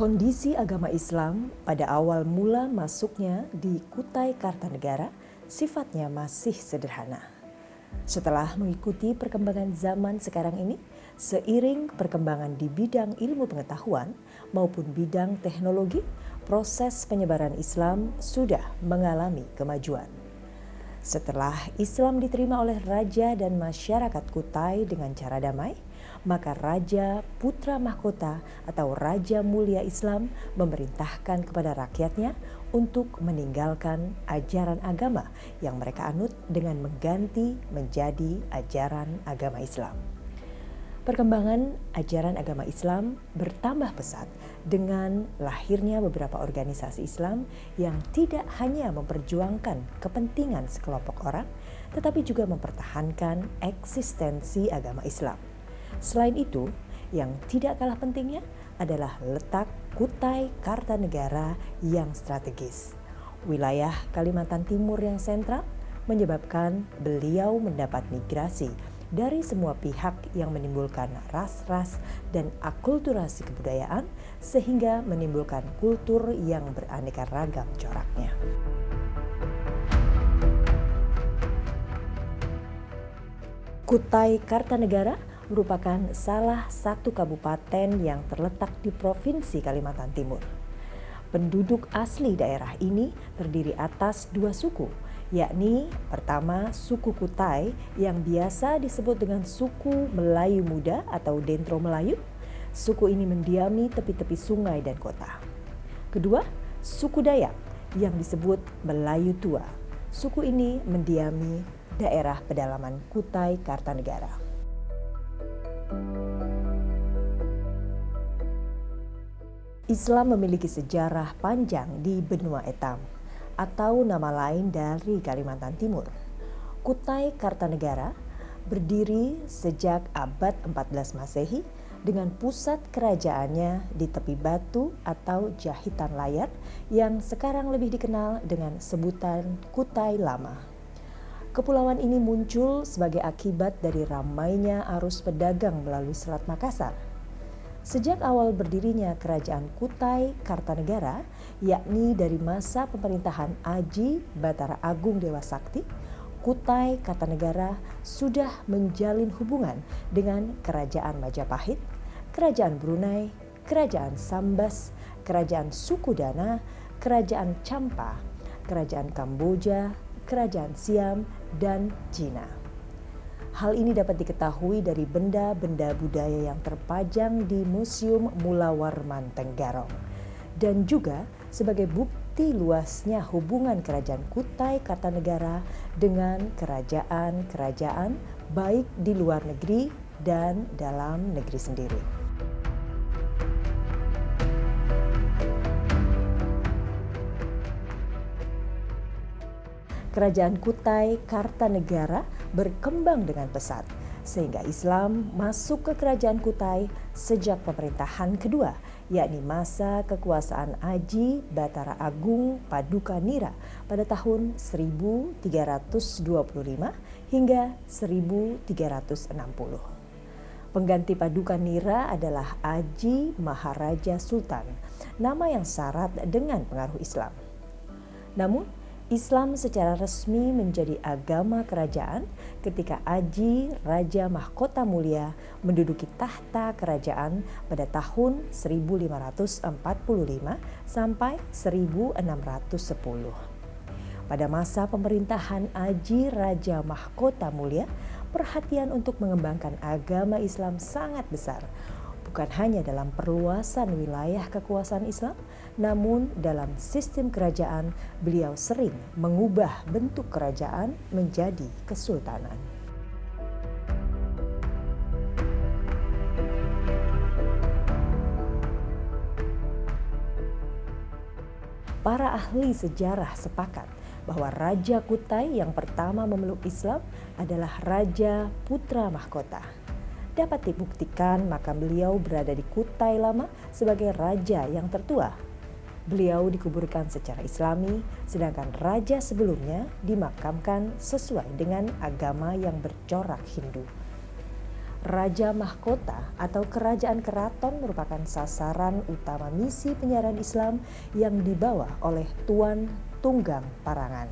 Kondisi agama Islam pada awal mula masuknya di Kutai Kartanegara sifatnya masih sederhana. Setelah mengikuti perkembangan zaman sekarang ini, seiring perkembangan di bidang ilmu pengetahuan maupun bidang teknologi, proses penyebaran Islam sudah mengalami kemajuan. Setelah Islam diterima oleh raja dan masyarakat Kutai dengan cara damai, maka Raja Putra Mahkota atau Raja Mulia Islam memerintahkan kepada rakyatnya untuk meninggalkan ajaran agama yang mereka anut dengan mengganti menjadi ajaran agama Islam. Perkembangan ajaran agama Islam bertambah pesat dengan lahirnya beberapa organisasi Islam yang tidak hanya memperjuangkan kepentingan sekelompok orang, tetapi juga mempertahankan eksistensi agama Islam. Selain itu, yang tidak kalah pentingnya adalah letak Kutai Kartanegara yang strategis. Wilayah Kalimantan Timur yang sentral menyebabkan beliau mendapat migrasi dari semua pihak yang menimbulkan ras-ras dan akulturasi kebudayaan sehingga menimbulkan kultur yang beraneka ragam coraknya. Kutai Kartanegara merupakan salah satu kabupaten yang terletak di Provinsi Kalimantan Timur. Penduduk asli daerah ini terdiri atas dua suku, yakni pertama suku Kutai yang biasa disebut dengan suku Melayu Muda atau Dentro Melayu. Suku ini mendiami tepi-tepi sungai dan kota. Kedua, suku Dayak yang disebut Melayu Tua. Suku ini mendiami daerah pedalaman Kutai Kartanegara. Islam memiliki sejarah panjang di benua Etam atau nama lain dari Kalimantan Timur. Kutai Kartanegara berdiri sejak abad 14 Masehi dengan pusat kerajaannya di tepi batu atau jahitan layar yang sekarang lebih dikenal dengan sebutan Kutai Lama. Kepulauan ini muncul sebagai akibat dari ramainya arus pedagang melalui Selat Makassar. Sejak awal berdirinya kerajaan Kutai Kartanegara, yakni dari masa pemerintahan Aji Batara Agung Dewa Sakti, Kutai Kartanegara sudah menjalin hubungan dengan Kerajaan Majapahit, Kerajaan Brunei, Kerajaan Sambas, Kerajaan Sukudana, Kerajaan Champa, Kerajaan Kamboja, Kerajaan Siam, dan Cina. Hal ini dapat diketahui dari benda-benda budaya yang terpajang di Museum Mulawarman Tenggarong dan juga sebagai bukti luasnya hubungan kerajaan Kutai Kartanegara dengan kerajaan-kerajaan baik di luar negeri dan dalam negeri sendiri. Kerajaan Kutai Kartanegara berkembang dengan pesat sehingga Islam masuk ke kerajaan Kutai sejak pemerintahan kedua, yakni masa kekuasaan Aji Batara Agung Paduka Nira pada tahun 1325 hingga 1360. Pengganti Paduka Nira adalah Aji Maharaja Sultan, nama yang syarat dengan pengaruh Islam. Namun, Islam secara resmi menjadi agama kerajaan ketika Aji Raja Mahkota Mulia menduduki tahta kerajaan pada tahun 1545 sampai 1610. Pada masa pemerintahan Aji Raja Mahkota Mulia, perhatian untuk mengembangkan agama Islam sangat besar. Bukan hanya dalam perluasan wilayah kekuasaan Islam, namun dalam sistem kerajaan beliau sering mengubah bentuk kerajaan menjadi kesultanan. Para ahli sejarah sepakat bahwa Raja Kutai yang pertama memeluk Islam adalah Raja Putra Mahkota. Dapat dibuktikan makam beliau berada di Kutai Lama sebagai raja yang tertua. Beliau dikuburkan secara Islami, sedangkan raja sebelumnya dimakamkan sesuai dengan agama yang bercorak Hindu. Raja Mahkota atau Kerajaan Keraton merupakan sasaran utama misi penyiaran Islam yang dibawa oleh Tuan Tunggang Parangan.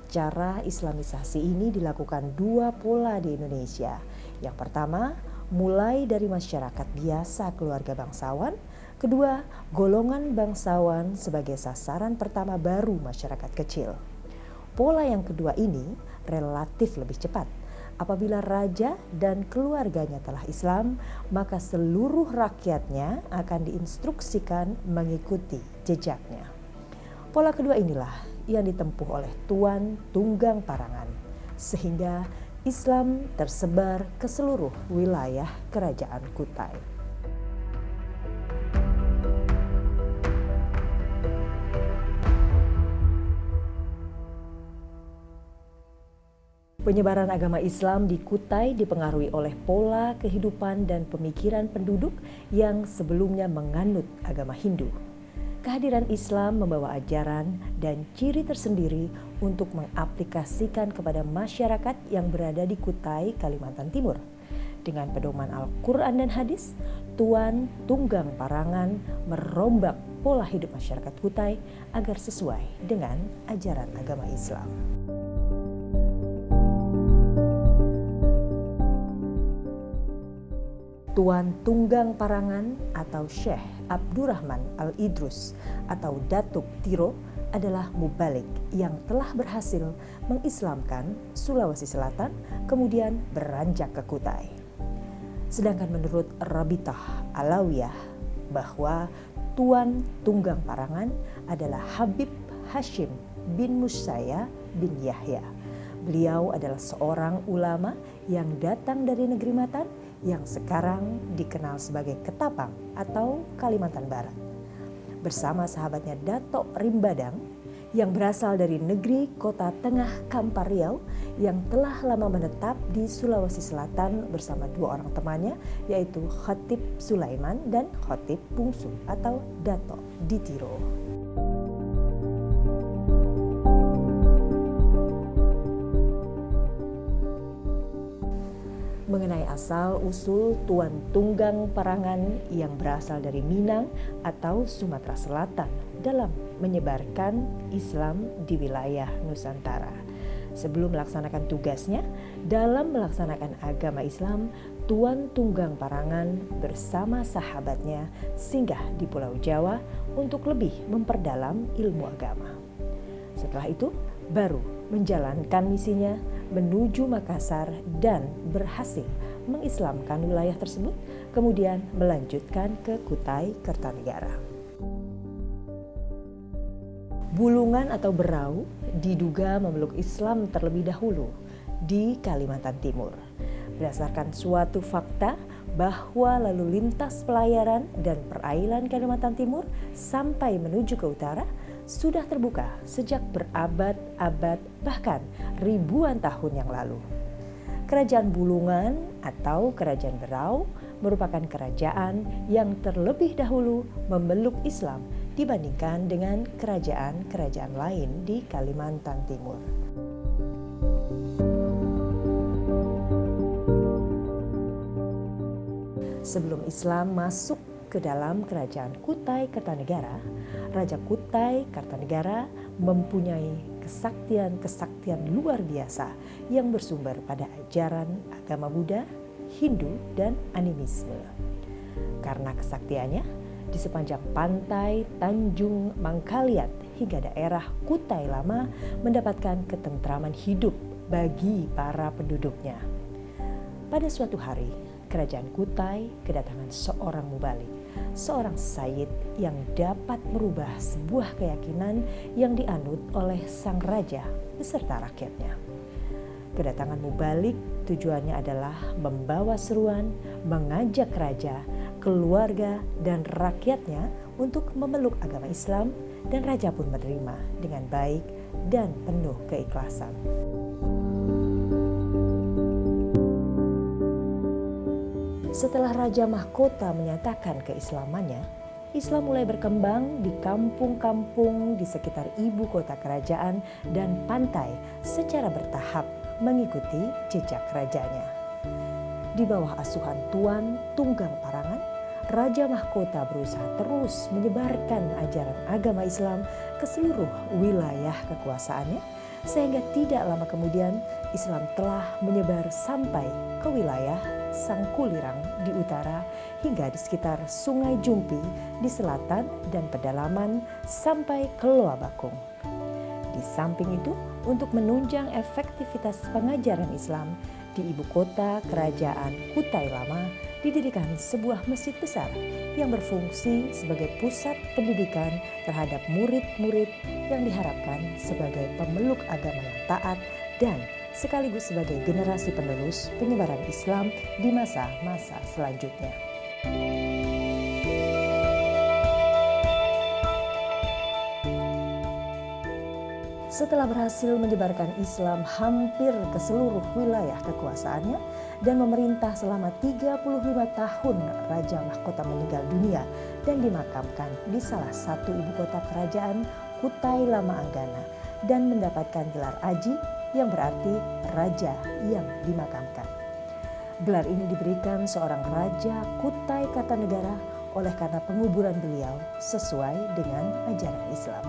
Cara Islamisasi ini dilakukan dua pola di Indonesia. Yang pertama, mulai dari masyarakat biasa keluarga bangsawan. Kedua, golongan bangsawan sebagai sasaran pertama baru masyarakat kecil. Pola yang kedua ini relatif lebih cepat. Apabila raja dan keluarganya telah Islam, maka seluruh rakyatnya akan diinstruksikan mengikuti jejaknya. Pola kedua inilah yang ditempuh oleh Tuan Tunggang Parangan, sehingga Islam tersebar ke seluruh wilayah Kerajaan Kutai. Penyebaran agama Islam di Kutai dipengaruhi oleh pola kehidupan dan pemikiran penduduk yang sebelumnya menganut agama Hindu. Kehadiran Islam membawa ajaran dan ciri tersendiri untuk mengaplikasikan kepada masyarakat yang berada di Kutai, Kalimantan Timur. Dengan pedoman Al-Quran dan hadis, Tuan Tunggang Parangan merombak pola hidup masyarakat Kutai agar sesuai dengan ajaran agama Islam. Tuan Tunggang Parangan atau Syekh Abdurrahman Al-Idrus atau Datuk Tiro adalah mubalik yang telah berhasil mengislamkan Sulawesi Selatan kemudian beranjak ke Kutai. Sedangkan menurut Rabitah Alawiyah bahwa Tuan Tunggang Parangan adalah Habib Hashim bin Musaya bin Yahya. Beliau adalah seorang ulama yang datang dari negeri Matan yang sekarang dikenal sebagai Ketapang atau Kalimantan Barat. Bersama sahabatnya Datok Rimbadang yang berasal dari negeri Kota Tengah Kampar Riau yang telah lama menetap di Sulawesi Selatan bersama dua orang temannya yaitu Khatib Sulaiman dan Khatib Bungsu atau Datok Ditiro. Mengenai asal-usul Tuan Tunggang Parangan yang berasal dari Minang atau Sumatera Selatan dalam menyebarkan Islam di wilayah Nusantara. Sebelum melaksanakan tugasnya dalam melaksanakan agama Islam, Tuan Tunggang Parangan bersama sahabatnya singgah di Pulau Jawa untuk lebih memperdalam ilmu agama. Setelah itu, baru menjalankan misinya menuju Makassar dan berhasil mengislamkan wilayah tersebut, kemudian melanjutkan ke Kutai Kertanegara. Bulungan atau Berau diduga memeluk Islam terlebih dahulu di Kalimantan Timur. Berdasarkan suatu fakta bahwa lalu lintas pelayaran dan perairan Kalimantan Timur sampai menuju ke utara sudah terbuka sejak berabad-abad bahkan ribuan tahun yang lalu. Kerajaan Bulungan atau Kerajaan Berau merupakan kerajaan yang terlebih dahulu memeluk Islam dibandingkan dengan kerajaan-kerajaan lain di Kalimantan Timur. Sebelum Islam masuk ke dalam kerajaan Kutai Kartanegara, Raja Kutai Kartanegara mempunyai kesaktian-kesaktian luar biasa yang bersumber pada ajaran agama Buddha, Hindu, dan animisme. Karena kesaktiannya, di sepanjang pantai Tanjung Mangkaliat hingga daerah Kutai Lama mendapatkan ketentraman hidup bagi para penduduknya. Pada suatu hari, kerajaan Kutai kedatangan seorang mubalik, seorang sayyid yang dapat merubah sebuah keyakinan yang dianut oleh sang raja beserta rakyatnya. Kedatangan mubalik tujuannya adalah membawa seruan, mengajak raja, keluarga, dan rakyatnya untuk memeluk agama Islam, dan raja pun menerima dengan baik dan penuh keikhlasan. Setelah Raja Mahkota menyatakan keislamannya, Islam mulai berkembang di kampung-kampung di sekitar ibu kota kerajaan dan pantai secara bertahap mengikuti jejak rajanya. di bawah asuhan Tuan Tunggang Parangan, Raja Mahkota berusaha terus menyebarkan ajaran agama Islam ke seluruh wilayah kekuasaannya, sehingga tidak lama kemudian Islam telah menyebar sampai ke wilayah Sangkulirang di utara hingga di sekitar Sungai Jumpi di selatan dan pedalaman sampai ke Loa Bakung. Di samping itu, untuk menunjang efektivitas pengajaran Islam di ibu kota kerajaan Kutai Lama didirikan sebuah masjid besar yang berfungsi sebagai pusat pendidikan terhadap murid-murid yang diharapkan sebagai pemeluk agama yang taat dan sekaligus sebagai generasi penerus penyebaran Islam di masa-masa selanjutnya. Setelah berhasil menyebarkan Islam hampir ke seluruh wilayah kekuasaannya dan memerintah selama 35 tahun, Raja Mahkota meninggal dunia dan dimakamkan di salah satu ibu kota kerajaan Kutai Lama Anggana dan mendapatkan gelar Aji yang berarti raja yang dimakamkan. Gelar ini diberikan seorang raja Kutai Kartanegara oleh karena penguburan beliau sesuai dengan ajaran Islam.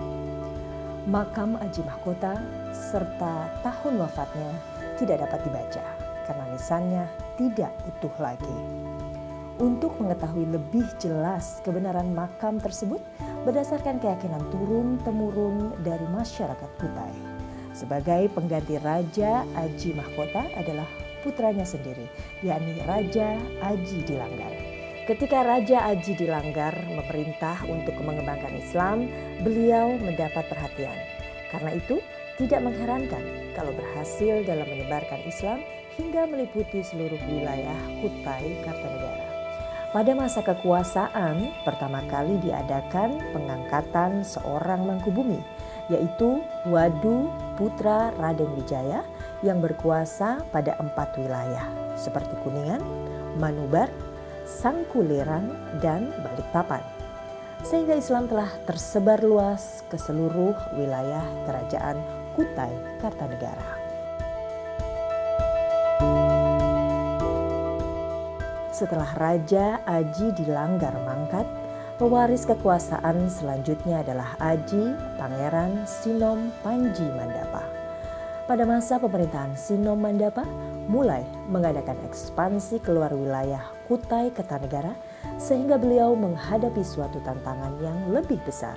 Makam Aji Mahkota serta tahun wafatnya tidak dapat dibaca karena nisannya tidak utuh lagi. Untuk mengetahui lebih jelas kebenaran makam tersebut berdasarkan keyakinan turun-temurun dari masyarakat Kutai, sebagai pengganti Raja Aji Mahkota adalah putranya sendiri, yakni Raja Aji Dilanggar. Ketika Raja Aji Dilanggar memerintah untuk mengembangkan Islam, beliau mendapat perhatian. Karena itu, tidak mengherankan kalau berhasil dalam menyebarkan Islam hingga meliputi seluruh wilayah Kutai Kartanegara. Pada masa kekuasaan, pertama kali diadakan pengangkatan seorang Mangkubumi, yaitu Wadu putra Raden Wijaya yang berkuasa pada 4 wilayah seperti Kuningan, Manubar, Sangkulirang, dan Balikpapan. Sehingga Islam telah tersebar luas ke seluruh wilayah kerajaan Kutai Kartanegara. Setelah Raja Aji Dilanggar mangkat, pewaris kekuasaan selanjutnya adalah Aji Pangeran Sinom Panji Mandapa. Pada masa pemerintahan Sinom Mandapa, mulai mengadakan ekspansi keluar wilayah Kutai Kartanegara sehingga beliau menghadapi suatu tantangan yang lebih besar.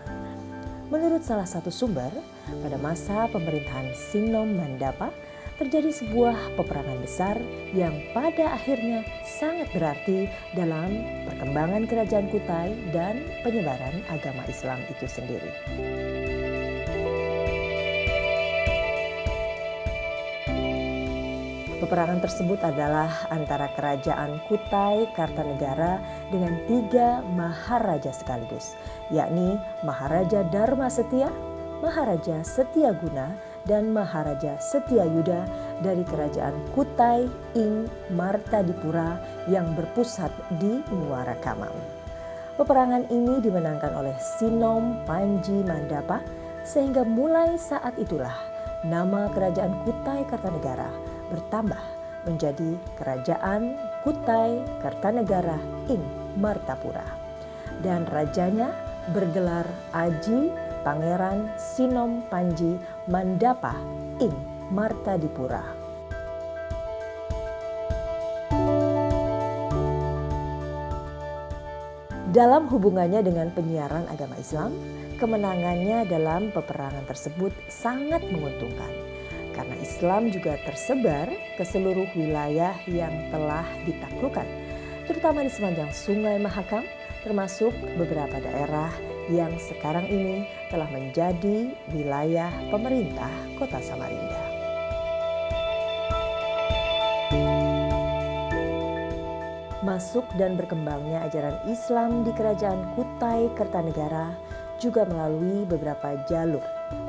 Menurut salah satu sumber, pada masa pemerintahan Sinom Mandapa terjadi sebuah peperangan besar yang pada akhirnya sangat berarti dalam perkembangan kerajaan Kutai dan penyebaran agama Islam itu sendiri. Peperangan tersebut adalah antara kerajaan Kutai Kartanegara dengan 3 maharaja sekaligus, yakni Maharaja Dharma Setia, Maharaja Setiaguna, dan Maharaja Setiayuda dari kerajaan Kutai ing Martadipura yang berpusat di Muara Kamang. Peperangan ini dimenangkan oleh Sinom Panji Mandapa sehingga mulai saat itulah nama kerajaan Kutai Kartanegara bertambah menjadi Kerajaan Kutai Kartanegara ing Martapura, dan rajanya bergelar Aji Pangeran Sinom Panji Mandapa ing Martadipura. Dalam hubungannya dengan penyiaran agama Islam, kemenangannya dalam peperangan tersebut sangat menguntungkan. Karena Islam juga tersebar ke seluruh wilayah yang telah ditaklukkan, terutama di sepanjang Sungai Mahakam, termasuk beberapa daerah yang sekarang ini telah menjadi wilayah pemerintah Kota Samarinda. Masuk dan berkembangnya ajaran Islam di kerajaan Kutai Kartanegara juga melalui beberapa jalur,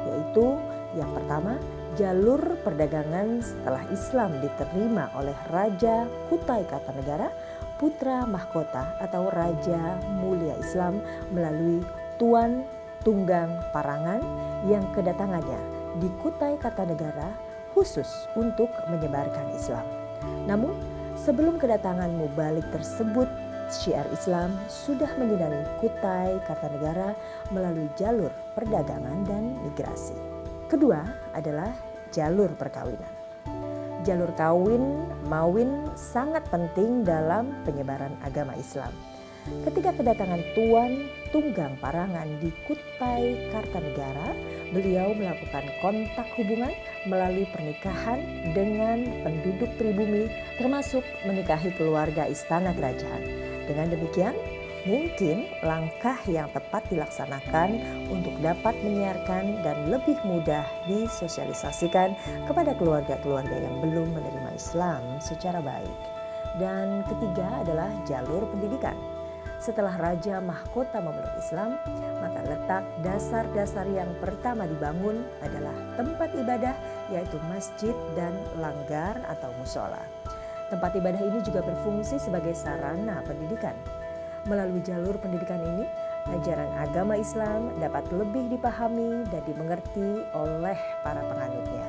yaitu yang pertama, jalur perdagangan setelah Islam diterima oleh Raja Kutai Kartanegara, putra mahkota atau Raja Mulia Islam melalui Tuan Tunggang Parangan yang kedatangannya di Kutai Kartanegara khusus untuk menyebarkan Islam. Namun Sebelum kedatangan mubalik tersebut, syiar Islam sudah menyinari Kutai Kartanegara melalui jalur perdagangan dan migrasi. Kedua adalah jalur perkawinan. Jalur kawin mawin sangat penting dalam penyebaran agama Islam. Ketika kedatangan Tuan Tunggang Parangan di Kutai Kartanegara, beliau melakukan kontak hubungan melalui pernikahan dengan penduduk pribumi, termasuk menikahi keluarga istana kerajaan. Dengan demikian, mungkin langkah yang tepat dilaksanakan untuk dapat menyiarkan dan lebih mudah disosialisasikan kepada keluarga-keluarga yang belum menerima Islam secara baik. Dan ketiga adalah jalur pendidikan. Setelah Raja Mahkota memeluk Islam, maka letak dasar-dasar yang pertama dibangun adalah tempat ibadah, yaitu masjid dan langgar atau musola. Tempat ibadah ini juga berfungsi sebagai sarana pendidikan. Melalui jalur pendidikan ini, ajaran agama Islam dapat lebih dipahami dan dimengerti oleh para penganutnya.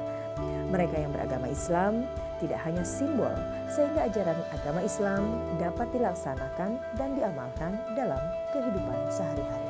Mereka yang beragama Islam tidak hanya simbol, sehingga ajaran agama Islam dapat dilaksanakan dan diamalkan dalam kehidupan sehari-hari.